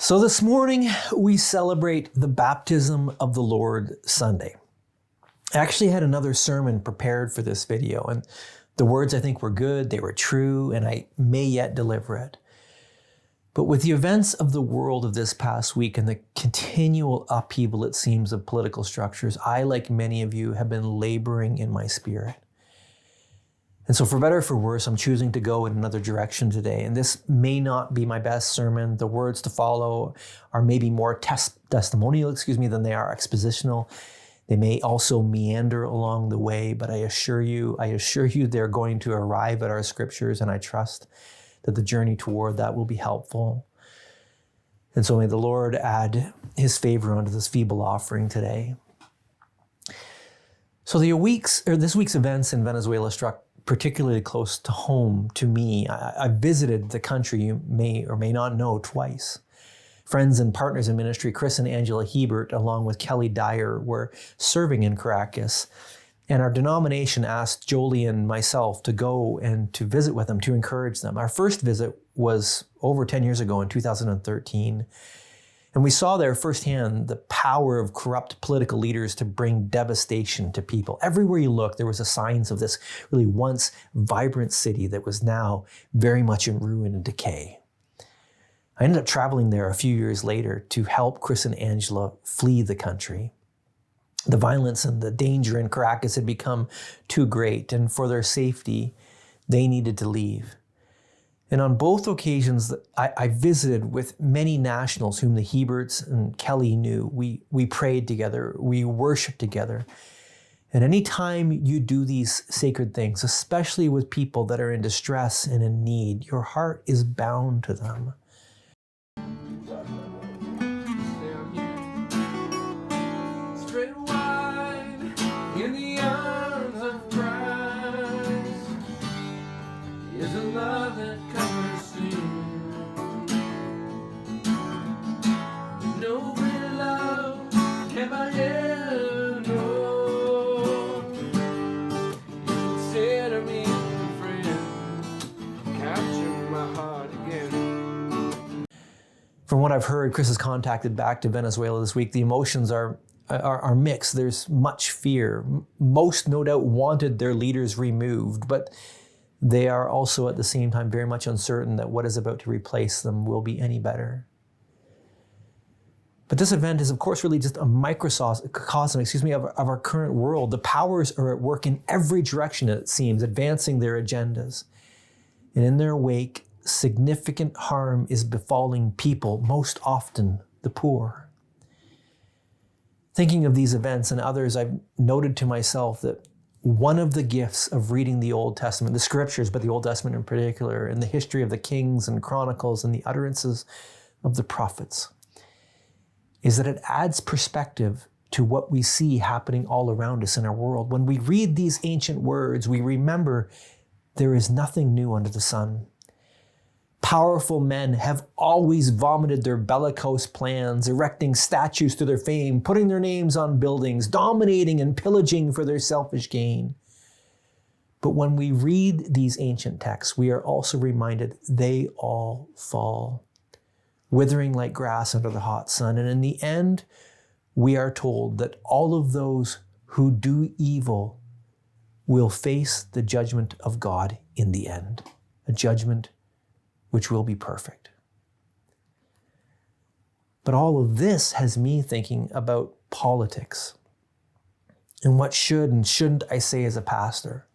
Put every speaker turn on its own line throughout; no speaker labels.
So this morning, we celebrate the Baptism of the Lord Sunday. I actually had another sermon prepared for this video, and the words I think were good, they were true, and I may yet deliver it. But with the events of the world of this past week and the continual upheaval, it seems, of political structures, I, like many of you, have been laboring in my spirit. And so for better or for worse, I'm choosing to go in another direction today. And this may not be my best sermon. The words to follow are maybe more testimonial, than they are expositional. They may also meander along the way, but I assure you, they're going to arrive at our scriptures, and I trust that the journey toward that will be helpful. And so may the Lord add his favor onto this feeble offering today. So this week's events in Venezuela struck particularly close to home to me. I visited the country, you may or may not know, twice. Friends and partners in ministry, Chris and Angela Hebert, along with Kelly Dyer, were serving in Caracas. And our denomination asked Jolie and myself to go and to visit with them, to encourage them. Our first visit was over 10 years ago in 2013. And we saw there firsthand the power of corrupt political leaders to bring devastation to people. Everywhere you look, there was a signs of this really once vibrant city that was now very much in ruin and decay. I ended up traveling there a few years later to help Chris and Angela flee the country. The violence and the danger in Caracas had become too great, and for their safety, they needed to leave. And on both occasions, I visited with many nationals whom the Heberts and Kelly knew. We prayed together, we worshiped together. And anytime you do these sacred things, especially with people that are in distress and in need, your heart is bound to them.
Straight wide in the arms of Christ is a love that covers sin. No greater love have I ever known. You consider me a friend, capture my heart again.
From what I've heard, Chris has contacted back to Venezuela this week. The emotions are mixed. There's much fear. Most, no doubt, wanted their leaders removed, but they are also at the same time very much uncertain that what is about to replace them will be any better. But this event is, of course, really just a microcosm, of our current world. The powers are at work in every direction, it seems, advancing their agendas. And in their wake, significant harm is befalling people, most often the poor. Thinking of these events and others, I've noted to myself that one of the gifts of reading the Old Testament, the scriptures, but the Old Testament in particular, and the history of the kings and chronicles and the utterances of the prophets, is that it adds perspective to what we see happening all around us in our world. When we read these ancient words, we remember there is nothing new under the sun. Powerful men have always vomited their bellicose plans, erecting statues to their fame, putting their names on buildings, dominating and pillaging for their selfish gain. But when we read these ancient texts, we are also reminded they all fall, withering like grass under the hot sun. And in the end, we are told that all of those who do evil will face the judgment of God in the end, a judgment which will be perfect. But all of this has me thinking about politics and what should and shouldn't I say as a pastor.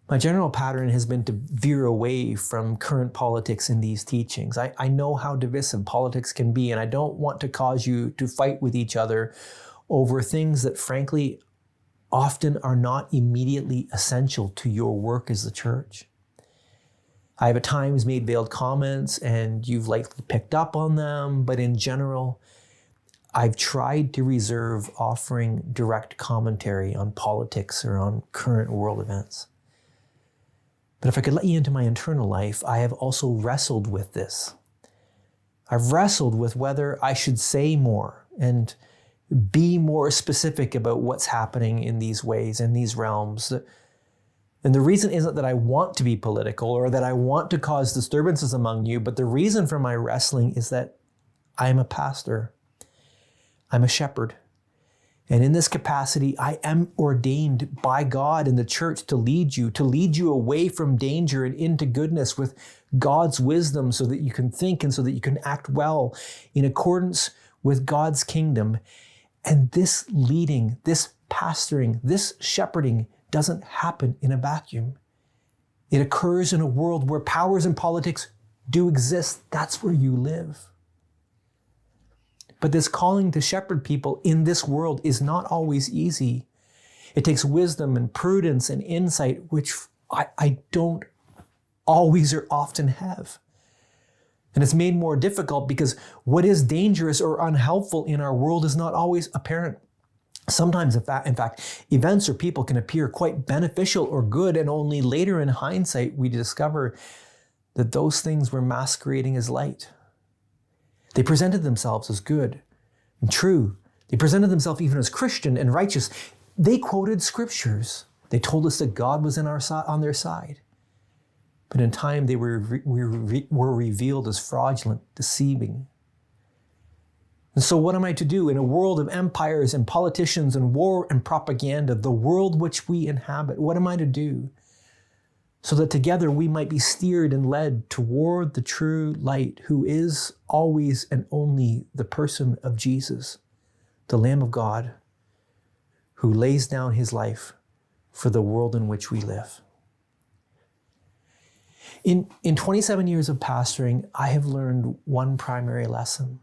My general pattern has been to veer away from current politics in these teachings. I know how divisive politics can be, and I don't want to cause you to fight with each other over things that frankly often are not immediately essential to your work as the church. I have at times made veiled comments and you've likely picked up on them, but in general, I've tried to reserve offering direct commentary on politics or on current world events. But if I could let you into my internal life, I have also wrestled with this. I've wrestled with whether I should say more and be more specific about what's happening in these ways, in these realms. And the reason isn't that I want to be political or that I want to cause disturbances among you, but the reason for my wrestling is that I am a pastor. I'm a shepherd. And in this capacity, I am ordained by God and the church to lead you away from danger and into goodness with God's wisdom so that you can think and so that you can act well in accordance with God's kingdom. And this leading, this pastoring, this shepherding doesn't happen in a vacuum. It occurs in a world where powers and politics do exist. That's where you live. But this calling to shepherd people in this world is not always easy. It takes wisdom and prudence and insight, which I don't always or often have. And it's made more difficult because what is dangerous or unhelpful in our world is not always apparent. Sometimes, in fact, events or people can appear quite beneficial or good, and only later in hindsight we discover that those things were masquerading as light. They presented themselves as good and true. They presented themselves even as Christian and righteous. They quoted scriptures. They told us that God was on their side. But in time, they were revealed as fraudulent, deceiving. And so what am I to do in a world of empires and politicians and war and propaganda, the world which we inhabit? What am I to do so that together we might be steered and led toward the true light, who is always and only the person of Jesus, the Lamb of God, who lays down his life for the world in which we live? In 27 years of pastoring, I have learned one primary lesson.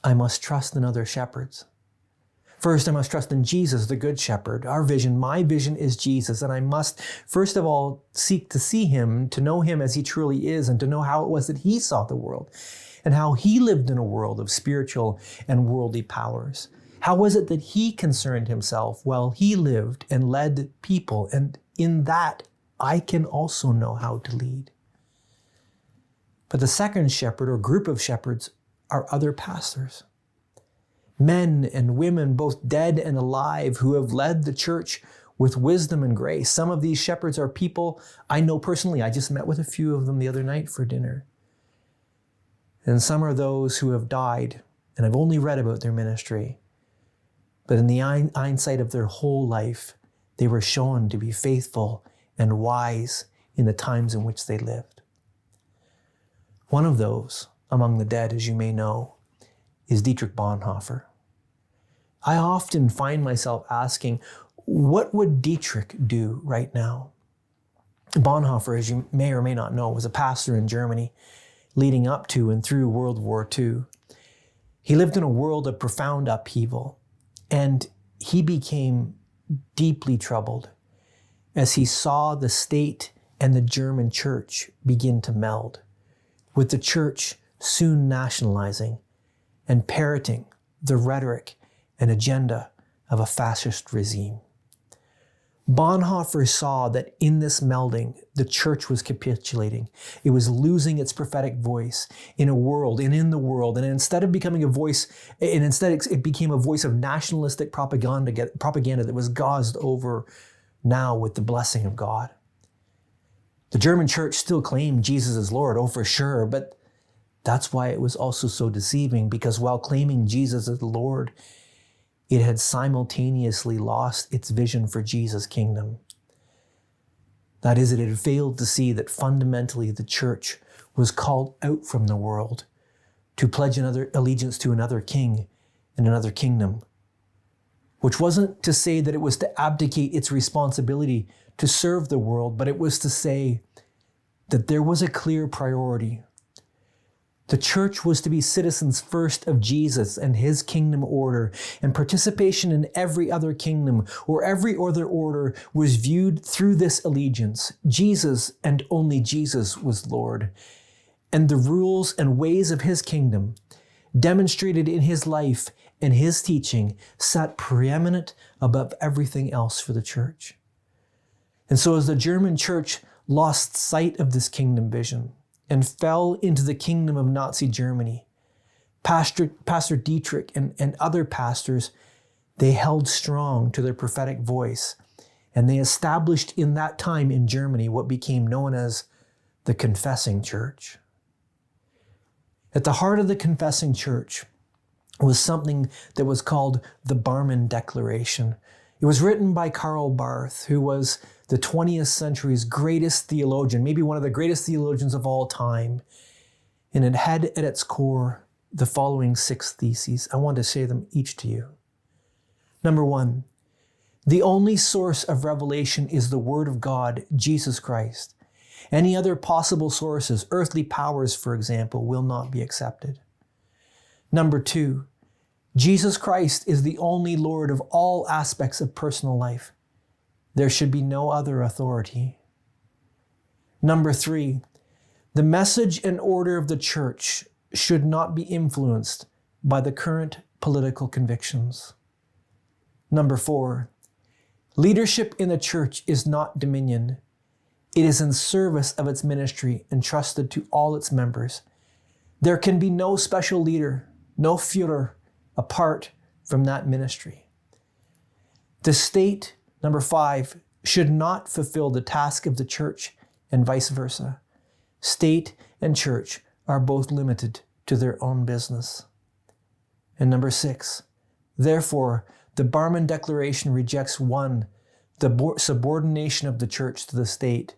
I must trust in other shepherds. First, I must trust in Jesus, the Good Shepherd. Our vision, my vision is Jesus, and I must, first of all, seek to see him, to know him as he truly is, and to know how it was that he saw the world, and how he lived in a world of spiritual and worldly powers. How was it that he concerned himself while he lived and led people? And in that, I can also know how to lead. But the second shepherd or group of shepherds are other pastors. Men and women, both dead and alive, who have led the church with wisdom and grace. Some of these shepherds are people I know personally. I just met with a few of them the other night for dinner. And some are those who have died, and I've only read about their ministry. But in the hindsight of their whole life, they were shown to be faithful and wise in the times in which they lived. One of those among the dead, as you may know, is Dietrich Bonhoeffer. I often find myself asking, what would Dietrich do right now? Bonhoeffer, as you may or may not know, was a pastor in Germany leading up to and through World War II. He lived in a world of profound upheaval, and he became deeply troubled as he saw the state and the German church begin to meld, with the church soon nationalizing and parroting the rhetoric and agenda of a fascist regime. Bonhoeffer saw that in this melding, the church was capitulating. It was losing its prophetic voice in a world and in the world. And instead of becoming a voice, it became a voice of nationalistic propaganda that was gauzed over now with the blessing of God. The German church still claimed Jesus as Lord, oh for sure, but that's why it was also so deceiving, because while claiming Jesus as the Lord, it had simultaneously lost its vision for Jesus' kingdom. That is, it had failed to see that fundamentally the church was called out from the world to pledge another allegiance to another king and another kingdom, which wasn't to say that it was to abdicate its responsibility to serve the world, but it was to say that there was a clear priority. The church was to be citizens first of Jesus and his kingdom order, and participation in every other kingdom or every other order was viewed through this allegiance. Jesus and only Jesus was Lord, and the rules and ways of his kingdom, demonstrated in his life and his teaching, sat preeminent above everything else for the church. And so as the German church lost sight of this kingdom vision and fell into the kingdom of Nazi Germany, Pastor Dietrich and other pastors, they held strong to their prophetic voice, and they established in that time in Germany what became known as the Confessing Church. At the heart of the confessing church was something that was called the Barmen Declaration. It was written by Karl Barth, who was the 20th century's greatest theologian, maybe one of the greatest theologians of all time. And it had at its core the following 6 theses. I want to say them each to you. Number 1, the only source of revelation is the Word of God, Jesus Christ. Any other possible sources, earthly powers, for example, will not be accepted. Number 2, Jesus Christ is the only Lord of all aspects of personal life. There should be no other authority. Number 3, the message and order of the church should not be influenced by the current political convictions. Number 4, leadership in the church is not dominion. It is in service of its ministry entrusted to all its members. There can be no special leader, no Führer, apart from that ministry. The state, number 5, should not fulfill the task of the church and vice versa. State and church are both limited to their own business. And number 6, therefore, the Barmen Declaration rejects 1, the subordination of the church to the state,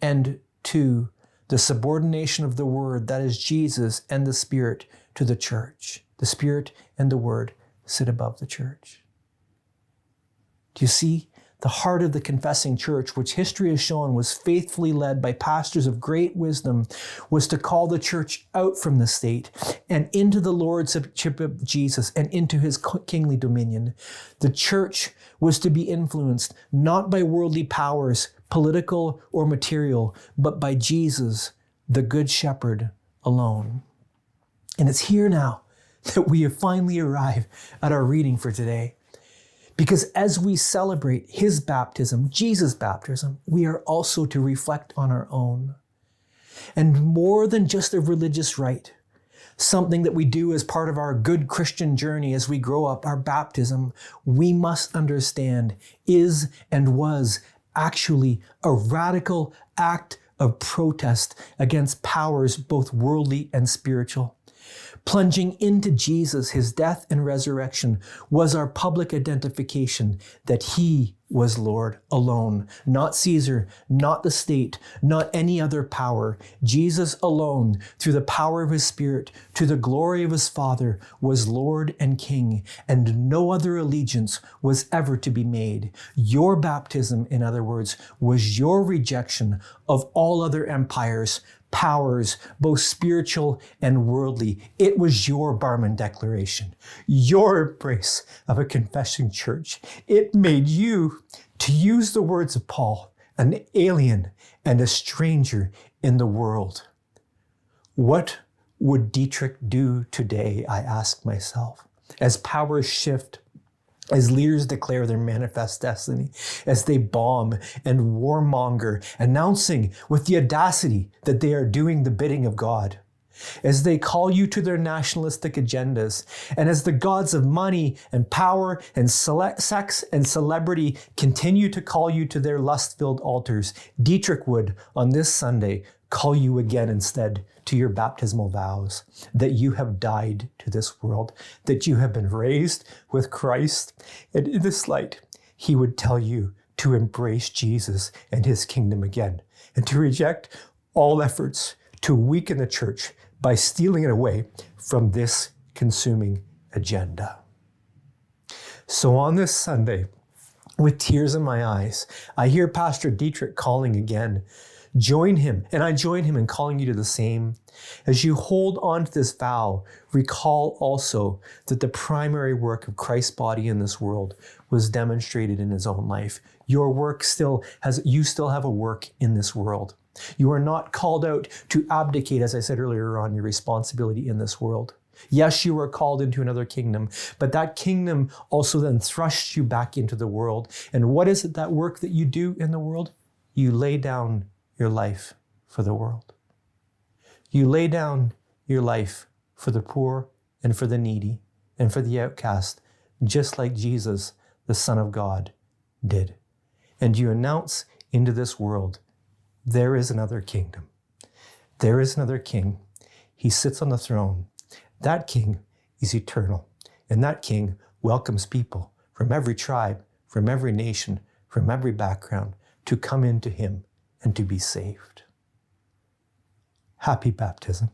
and 2, the subordination of the Word, that is Jesus and the Spirit, to the church. The Spirit and the Word sit above the church. Do you see? The heart of the confessing church, which history has shown was faithfully led by pastors of great wisdom, was to call the church out from the state and into the lordship of Jesus and into his kingly dominion. The church was to be influenced not by worldly powers, political or material, but by Jesus, the Good Shepherd, alone. And it's here now that we have finally arrived at our reading for today. Because as we celebrate his baptism, Jesus' baptism, we are also to reflect on our own. And more than just a religious rite, something that we do as part of our good Christian journey as we grow up, our baptism, we must understand is and was actually a radical act of protest against powers both worldly and spiritual. Plunging into Jesus, his death and resurrection, was our public identification that he was Lord alone, not Caesar, not the state, not any other power. Jesus alone, through the power of his Spirit, to the glory of his Father, was Lord and King, and no other allegiance was ever to be made. Your baptism, in other words, was your rejection of all other empires, powers, both spiritual and worldly. It was your Barmen Declaration, your embrace of a confessing church. It made you, to use the words of Paul, an alien and a stranger in the world. What would Dietrich do today, I ask myself, as powers shift, as leaders declare their manifest destiny, as they bomb and warmonger, announcing with the audacity that they are doing the bidding of God, as they call you to their nationalistic agendas, and as the gods of money and power and sex and celebrity continue to call you to their lust-filled altars, Dietrich would, on this Sunday, call you again instead to your baptismal vows, that you have died to this world, that you have been raised with Christ. And in this light, he would tell you to embrace Jesus and his kingdom again, and to reject all efforts to weaken the church by stealing it away from this consuming agenda. So on this Sunday, with tears in my eyes, I hear Pastor Dietrich calling again. Join him, and I join him in calling you to the same. As you hold on to this vow, recall also that the primary work of Christ's body in this world was demonstrated in his own life. You still have a work in this world. You are not called out to abdicate, as I said earlier on, your responsibility in this world. Yes, you are called into another kingdom, but that kingdom also then thrusts you back into the world. And what is it, that work that you do in the world? You lay down your life for the world. You lay down your life for the poor and for the needy and for the outcast, just like Jesus, the Son of God, did. And you announce into this world, there is another kingdom. There is another king. He sits on the throne. That king is eternal. And that king welcomes people from every tribe, from every nation, from every background to come into him and to be saved. Happy baptism.